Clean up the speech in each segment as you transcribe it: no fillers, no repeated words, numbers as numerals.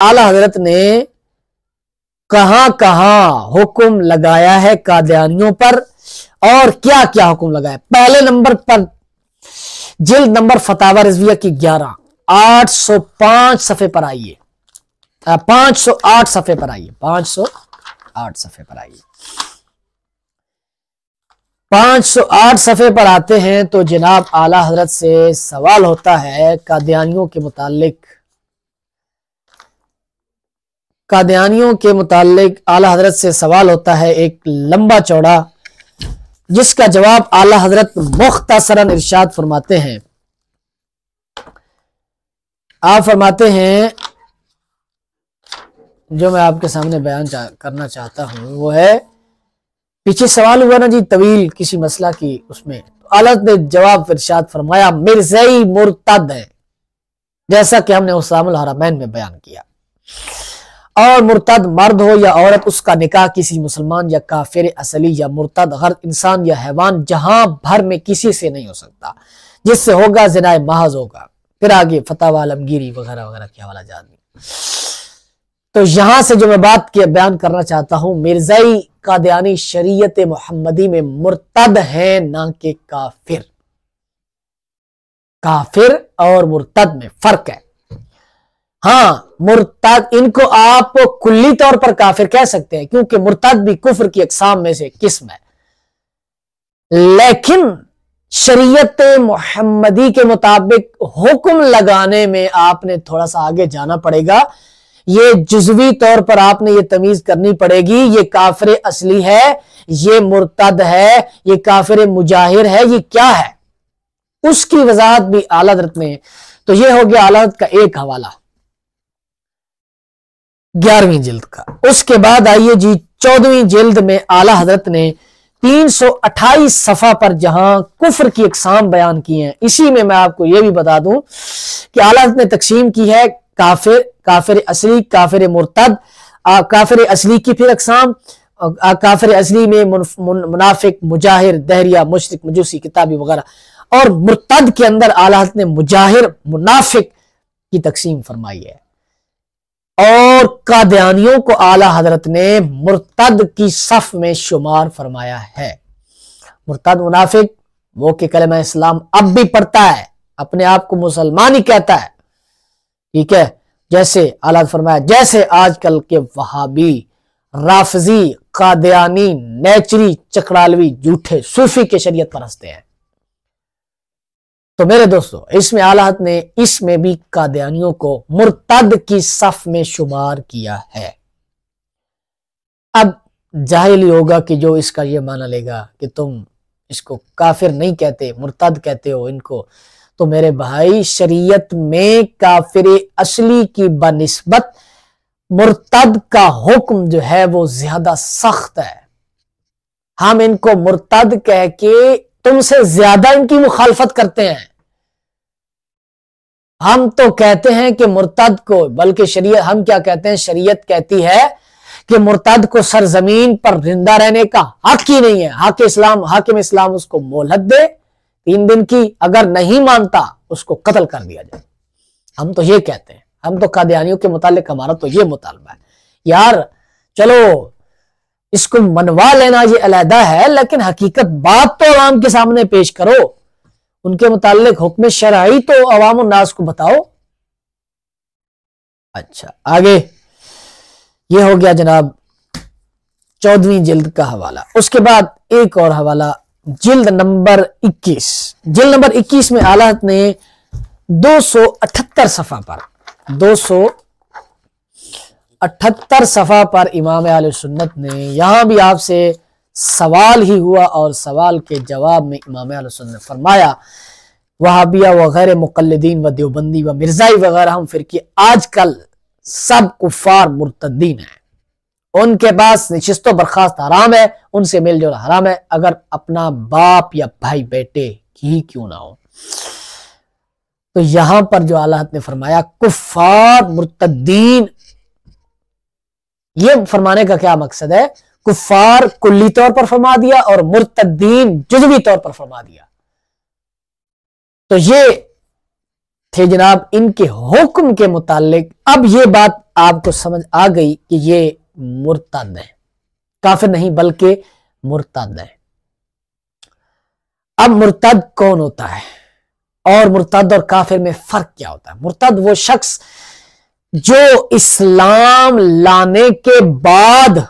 आला हजरत ने कहां कहां हुक्म लगाया है कादियानियों पर और क्या क्या हुक्म लगाया। पहले नंबर पर जिल्द नंबर फतावा रिजविया की 11 805 सफ़े पर आइए, 508 सफ़े पर आइए, 508 सफ़े पर आइए। 508 सफ़े पर आते हैं तो जनाब आला हजरत से सवाल होता है कादियानियों के मुतालिक। कादियानियों के मुतालिक आला हजरत से सवाल होता है एक लंबा चौड़ा, जिसका जवाब आला हजरत मुख्तसरन इरशाद फरमाते हैं। आप फरमाते हैं, जो मैं आपके सामने बयान करना चाहता हूं वो है, पीछे सवाल हुआ ना जी तवील किसी मसला की, उसमें तो आला हजरत ने जवाब इरशाद फरमाया मिर्ज़ई मुर्तद है, जैसा कि हमने उसामुल हरमैन में बयान किया। और मुर्तद मर्द हो या औरत, उसका निकाह किसी मुसलमान या काफिर असली या मुर्तद हर इंसान या हैवान जहां भर में किसी से नहीं हो सकता, जिससे होगा ज़िनाए महज होगा। फिर आगे फतावा आलमगीरी वगैरह वगैरह के हवाला जात। तो यहां से जो मैं बात के बयान करना चाहता हूं, मिर्ज़ाई कादियानी शरीयत मोहम्मदी में मुर्तद है ना कि काफिर। काफिर और मुर्तद में फर्क है। हाँ, मुर्तद इनको आप कुल्ली तौर पर काफिर कह सकते हैं, क्योंकि मुर्तद भी कुफ्र की अक़साम में से किस्म है। लेकिन शरीयत मोहम्मदी के मुताबिक हुक्म लगाने में आपने थोड़ा सा आगे जाना पड़ेगा। ये जुज़वी तौर पर आपने ये तमीज करनी पड़ेगी, ये काफिर असली है, ये मुर्तद है, ये काफिर मुजाहिर है, ये क्या है, उसकी वजाहत भी आला हज़रत ने। तो ये हो गया आला हज़रत का एक हवाला 11वीं जिल्द का। उसके बाद आइए जी 14वीं जिल्द में आला हजरत ने 328 सफ़ा पर जहां कुफ्र की अक़साम बयान की हैं, इसी में मैं आपको यह भी बता दूं कि आला हजरत ने तकसीम की है काफिर, काफिर असली, काफिर मुर्तद। काफिर असली की फिर अक़साम, काफिर असली में मुनाफिक, मुजाहिर, दहरिया, मुशरिक, मजूसी, किताबी वगैरह, और मुर्तद के अंदर आला हजरत ने मुजाहिर, मुनाफिक की तकसीम फरमाई है। और कादियानियों को आला हजरत ने मुर्तद की सफ में शुमार फरमाया है। मुर्तद मुनाफिक वो कि कलमा इस्लाम अब भी पढ़ता है, अपने आप को मुसलमान ही कहता है, ठीक है, जैसे आला फरमाया जैसे आजकल के वहाबी, राफजी, कादियानी, नेचरी, चकड़ालवी, झूठे सूफी के शरीयत परस्ते हैं। तो मेरे दोस्तों, इसमें आला हज़रत ने इसमें भी कादियानियों को मुर्तद की सफ में शुमार किया है। अब जाहिल ही होगा कि जो इसका ये माना लेगा कि तुम इसको काफिर नहीं कहते, मुर्तद कहते हो इनको, तो मेरे भाई शरीयत में काफिर असली की बनिस्बत मुर्तद का हुक्म जो है वो ज्यादा सख्त है। हम इनको मुर्तद कह के तुमसे ज्यादा इनकी मुखालफत करते हैं। हम तो कहते हैं कि मुर्तद को, बल्कि शरीयत, हम क्या कहते हैं, शरीयत कहती है कि मुर्तद को सरजमीन पर जिंदा रहने का हक ही नहीं है। हाकिम इस्लाम उसको मोहलत दे 3 दिन की, अगर नहीं मानता उसको कत्ल कर दिया जाए। हम तो ये कहते हैं, हम तो कादियानियों के मुतालिक हमारा तो ये मुतालबा है। यार चलो इसको मनवा लेना ये अलहदा है, लेकिन हकीकत बात तो अवाम के सामने पेश करो, उनके मुतालिक हुक्म शरई तो अवाम नास को बताओ। अच्छा, आगे ये हो गया जनाब 14वीं जिल्द का हवाला। उसके बाद एक और हवाला जिल्द नंबर 21। जिल्द नंबर 21 में आला हज़रत ने 278 सफ़ा पर, 278 सफ़ा पर इमाम अहले सुन्नत ने, यहां भी आपसे सवाल ही हुआ और सवाल के जवाब में इमाम अहले सुन्नत ने फरमाया वहाबिया वगैरह मुक़ल्लिदीन व देवबंदी व मिर्ज़ाई वगैरह हम फिरकी आजकल सब कुफ़ार मुर्तदीन हैं, उनके पास नशिस्तो बर्खास्त हराम है, उनसे मेलजोल हराम है, अगर अपना बाप या भाई बेटे ही क्यों ना हो। तो यहां पर जो आला हज़रत ने फरमाया कुफ़ार मुर्तदीन, ये फरमाने का क्या मकसद है? कुफ़ार कुल्ली तौर पर फरमा दिया और मुर्तदीन जुज़वी तौर पर फरमा दिया। तो ये थे जनाब इनके हुक्म के मुतालिक। अब ये बात आपको समझ आ गई कि ये मुर्तद है, काफिर नहीं बल्कि मुर्तद है। अब मुर्तद कौन होता है और मुर्तद और काफिर में फर्क क्या होता है? मुर्तद वो शख्स जो इस्लाम लाने के बाद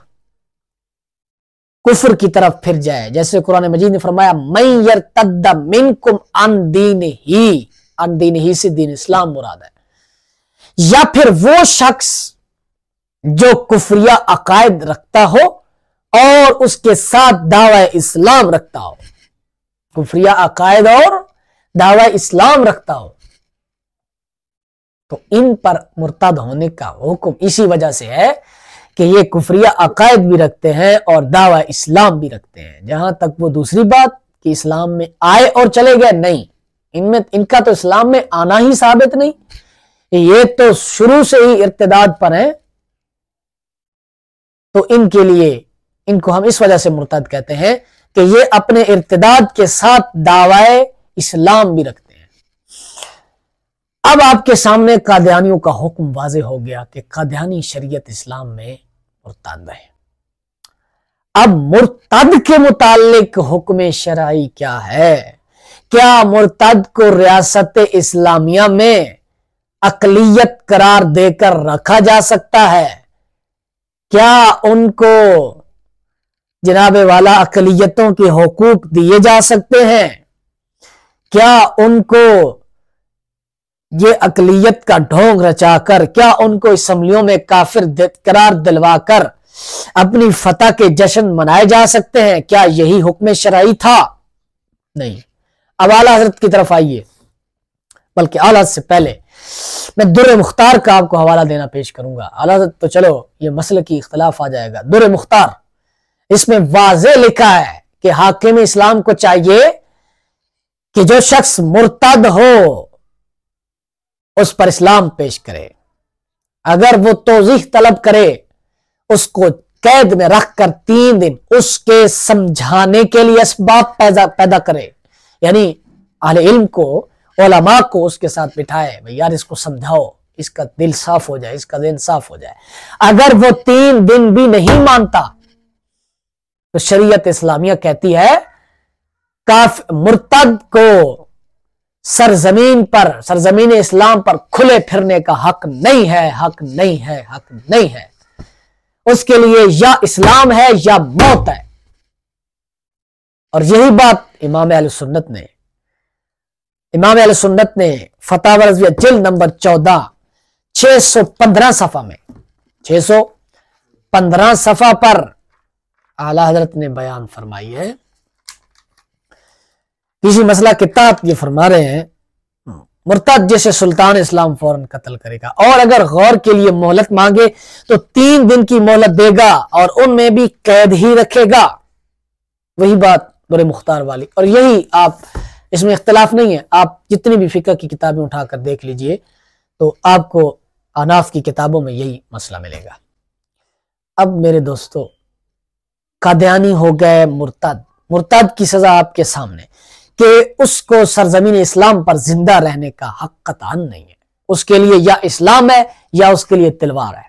कुफ्र की तरफ फिर जाए, जैसे कुरान मजीद ने फरमाया मैं यरतद्द मिनकुम अन दीन ही से दीन इस्लाम मुराद है। या फिर वो शख्स जो कुफरिया अकायद रखता हो और उसके साथ दावा इस्लाम रखता हो, कुफरिया अकायद और दावा इस्लाम रखता हो, तो इन पर मुर्तद होने का हुक्म इसी वजह से है कि ये कुफरिया अकायद भी रखते हैं और दावा इस्लाम भी रखते हैं। जहां तक वो दूसरी बात कि इस्लाम में आए और चले गए, नहीं, इनमें इनका तो इस्लाम में आना ही साबित नहीं, ये तो शुरू से ही इर्तिदाद पर हैं। तो इनके लिए, इनको हम इस वजह से मुर्तद कहते हैं कि ये अपने इर्तिदाद के साथ दावाए इस्लाम भी रखते हैं। अब आपके सामने कादियानियों का हुक्म वाज़े हो गया कि कादियानी शरीयत इस्लाम में मुर्तद है। अब मुर्तद के मुतालिक हुक्म शरई क्या है? क्या मुर्तद को रियासत इस्लामिया में अकलियत करार देकर रखा जा सकता है? क्या उनको जनाबे वाला अकलियतों के हुकूक दिए जा सकते हैं? क्या उनको ये अकलियत का ढोंग रचाकर, क्या उनको असम्बलियों में काफिर करार दिलवाकर अपनी फतह के जश्न मनाए जा सकते हैं? क्या यही हुक्म शरई था? नहीं। अब आला हजरत की तरफ आइए, बल्कि आला हजरत से पहले मैं दुर्र मुख्तार का आपको हवाला देना पेश करूंगा। आला हजरत तो चलो ये मसल की इख्तलाफ आ जाएगा। दुर्र मुख्तार, इसमें वाज़े लिखा है कि हाकिम इस्लाम को चाहिए कि जो शख्स मुर्तद हो उस पर इस्लाम पेश करे। अगर वो तौज़ीह तलब करे, उसको कैद में रखकर 3 दिन उसके समझाने के लिए असबाब पैदा करे, यानी अहले इल्म को, उलमा को उसके साथ बिठाए, भाई यार इसको समझाओ, इसका दिल साफ हो जाए, इसका दिल साफ हो जाए। अगर वो 3 दिन भी नहीं मानता तो शरीयत इस्लामिया कहती है मुर्तद को सरजमीन पर, सरजमीन इस्लाम पर खुले फिरने का हक नहीं है, हक नहीं है, हक नहीं है। उसके लिए या इस्लाम है या मौत है। और यही बात इमाम अहले सुन्नत ने फतावा रज़विया जिल्द नंबर 14 615 सफा में, 615 सफा पर आला हजरत ने बयान फरमाई है। किसी मसला के तहत ये फरमा रहे हैं मुर्तद जैसे सुल्तान इस्लाम फौरन कत्ल करेगा, और अगर गौर के लिए मोहलत मांगे तो 3 दिन की मोहलत देगा और उनमें भी कैद ही रखेगा। वही बात दुर्र मुख्तार वाली, और यही आप, इसमें इख्तलाफ नहीं है। आप जितनी भी फिक़ह की किताबें उठाकर देख लीजिए तो आपको अनाफ की किताबों में यही मसला मिलेगा। अब मेरे दोस्तों, कादियानी हो गए मुर्तद, मुर्तद की सजा आपके सामने कि उसको सरजमीन इस्लाम पर जिंदा रहने का हक कतई नहीं है। उसके लिए या इस्लाम है या उसके लिए तलवार है।